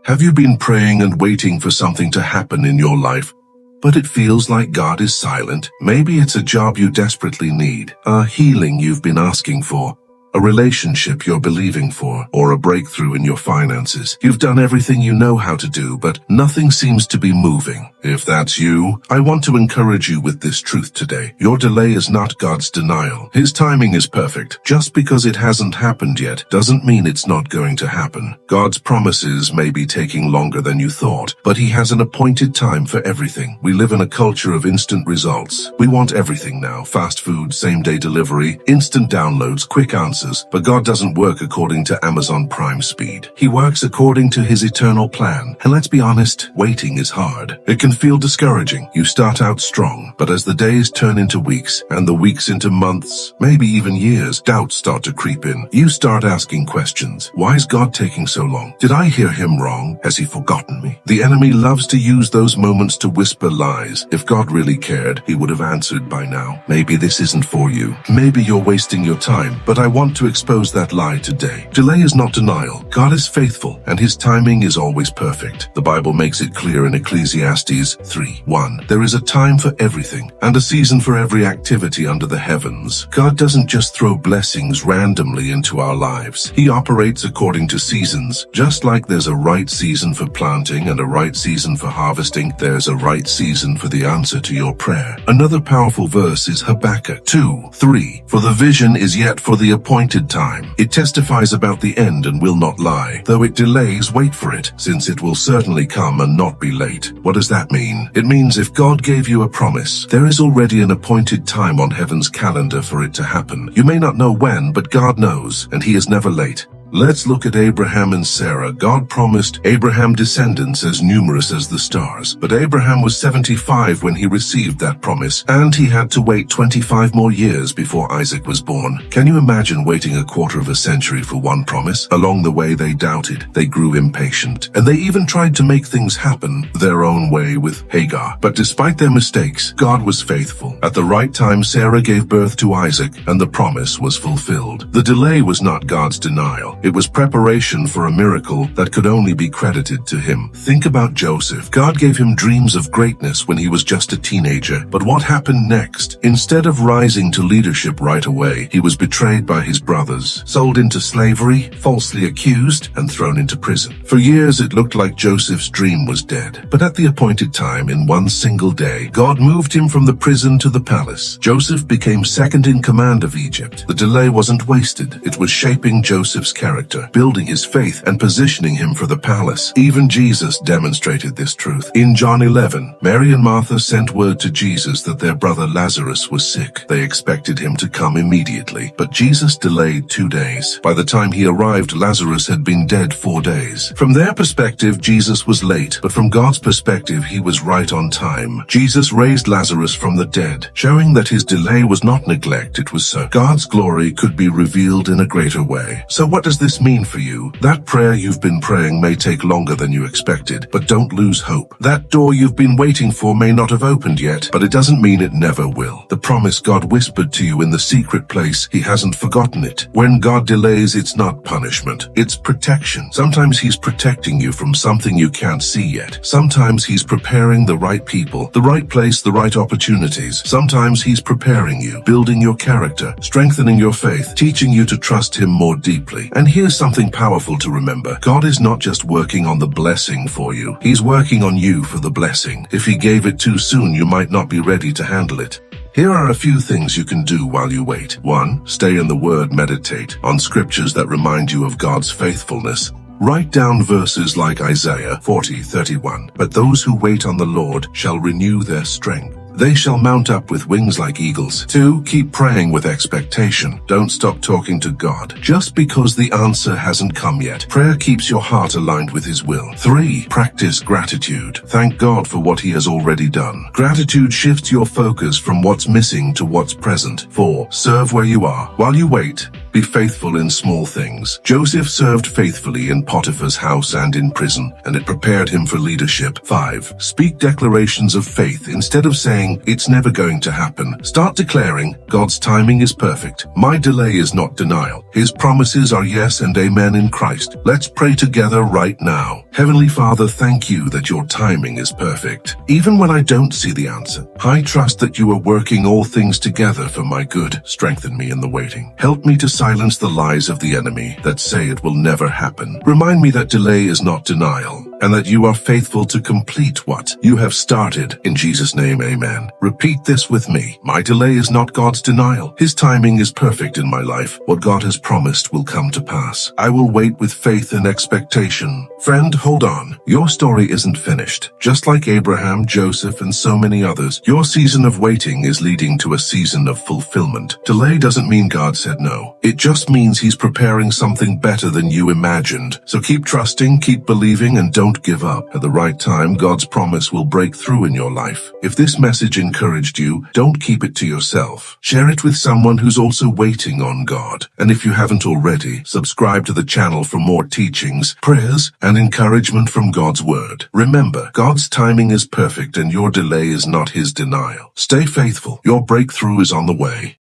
Have you been praying and waiting for something to happen in your life, but it feels like God is silent? Maybe it's a job you desperately need, a healing you've been asking for, a relationship you're believing for, or a breakthrough in your finances. You've done everything you know how to do, but nothing seems to be moving. If that's you, I want to encourage you with this truth today. Your delay is not God's denial. His timing is perfect. Just because it hasn't happened yet doesn't mean it's not going to happen. God's promises may be taking longer than you thought, but He has an appointed time for everything. We live in a culture of instant results. We want everything now. Fast food, same-day delivery, instant downloads, quick answers. But God doesn't work according to Amazon Prime speed. He works according to His eternal plan. And let's be honest, waiting is hard. It can feel discouraging. You start out strong, but as the days turn into weeks, and the weeks into months, maybe even years, doubts start to creep in. You start asking questions. Why is God taking so long? Did I hear Him wrong? Has He forgotten me? The enemy loves to use those moments to whisper lies. If God really cared, He would have answered by now. Maybe this isn't for you. Maybe you're wasting your time, but I want to expose that lie today. Delay is not denial. God is faithful, and His timing is always perfect. The Bible makes it clear in Ecclesiastes 3:1. There is a time for everything, and a season for every activity under the heavens. God doesn't just throw blessings randomly into our lives. He operates according to seasons. Just like there's a right season for planting and a right season for harvesting, there's a right season for the answer to your prayer. Another powerful verse is Habakkuk 2:3. For the vision is yet for the appointed time. It testifies about the end and will not lie. Though it delays, wait for it, since it will certainly come and not be late. What does that mean? It means if God gave you a promise, there is already an appointed time on heaven's calendar for it to happen. You may not know when, but God knows, and He is never late. Let's look at Abraham and Sarah. God promised Abraham descendants as numerous as the stars. But Abraham was 75 when he received that promise, and he had to wait 25 more years before Isaac was born. Can you imagine waiting a quarter of a century for one promise? Along the way, they doubted, they grew impatient, and they even tried to make things happen their own way with Hagar. But despite their mistakes, God was faithful. At the right time, Sarah gave birth to Isaac, and the promise was fulfilled. The delay was not God's denial. It was preparation for a miracle that could only be credited to Him. Think about Joseph. God gave him dreams of greatness when he was just a teenager. But what happened next? Instead of rising to leadership right away, he was betrayed by his brothers, sold into slavery, falsely accused, and thrown into prison. For years, it looked like Joseph's dream was dead. But at the appointed time, in one single day, God moved him from the prison to the palace. Joseph became second in command of Egypt. The delay wasn't wasted. It was shaping Joseph's character, building his faith, and positioning him for the palace. Even Jesus demonstrated this truth. In John 11, Mary and Martha sent word to Jesus that their brother Lazarus was sick. They expected him to come immediately, but Jesus delayed 2 days. By the time he arrived, Lazarus had been dead 4 days. From their perspective, Jesus was late, but from God's perspective, He was right on time. Jesus raised Lazarus from the dead, showing that his delay was not neglect, it was so God's glory could be revealed in a greater way. So what does this mean for you? That prayer you've been praying may take longer than you expected, but don't lose hope. That door you've been waiting for may not have opened yet, but it doesn't mean it never will. The promise God whispered to you in the secret place, He hasn't forgotten it. When God delays, it's not punishment, it's protection. Sometimes He's protecting you from something you can't see yet. Sometimes He's preparing the right people, the right place, the right opportunities. Sometimes He's preparing you, building your character, strengthening your faith, teaching you to trust Him more deeply. And here's something powerful to remember. God is not just working on the blessing for you. He's working on you for the blessing. If He gave it too soon, you might not be ready to handle it. Here are a few things you can do while you wait. 1. Stay in the Word. Meditate on scriptures that remind you of God's faithfulness. Write down verses like Isaiah 40:31. But those who wait on the Lord shall renew their strength. They shall mount up with wings like eagles. 2. Keep praying with expectation. Don't stop talking to God just because the answer hasn't come yet. Prayer keeps your heart aligned with His will. 3. Practice gratitude. Thank God for what He has already done. Gratitude shifts your focus from what's missing to what's present. 4. Serve where you are. While you wait, Be faithful in small things. Joseph served faithfully in Potiphar's house and in prison, and it prepared him for leadership. 5. Speak declarations of faith instead of saying, "It's never going to happen." Start declaring, "God's timing is perfect. My delay is not denial. His promises are yes and amen in Christ." Let's pray together right now. Heavenly Father, thank you that your timing is perfect. Even when I don't see the answer, I trust that you are working all things together for my good. Strengthen me in the waiting. Help me to silence the lies of the enemy that say it will never happen. Remind me that delay is not denial, and that you are faithful to complete what you have started. In Jesus' name, amen. Repeat this with me. My delay is not God's denial. His timing is perfect in my life. What God has promised will come to pass. I will wait with faith and expectation. Friend, hold on. Your story isn't finished. Just like Abraham, Joseph, and so many others, your season of waiting is leading to a season of fulfillment. Delay doesn't mean God said no. It just means He's preparing something better than you imagined. So keep trusting, keep believing, and don't give up. At the right time, God's promise will break through in your life. If this message encouraged you, don't keep it to yourself. Share it with someone who's also waiting on God. And if you haven't already, subscribe to the channel for more teachings, prayers, and encouragement from God's Word. Remember, God's timing is perfect and your delay is not His denial. Stay faithful. Your breakthrough is on the way.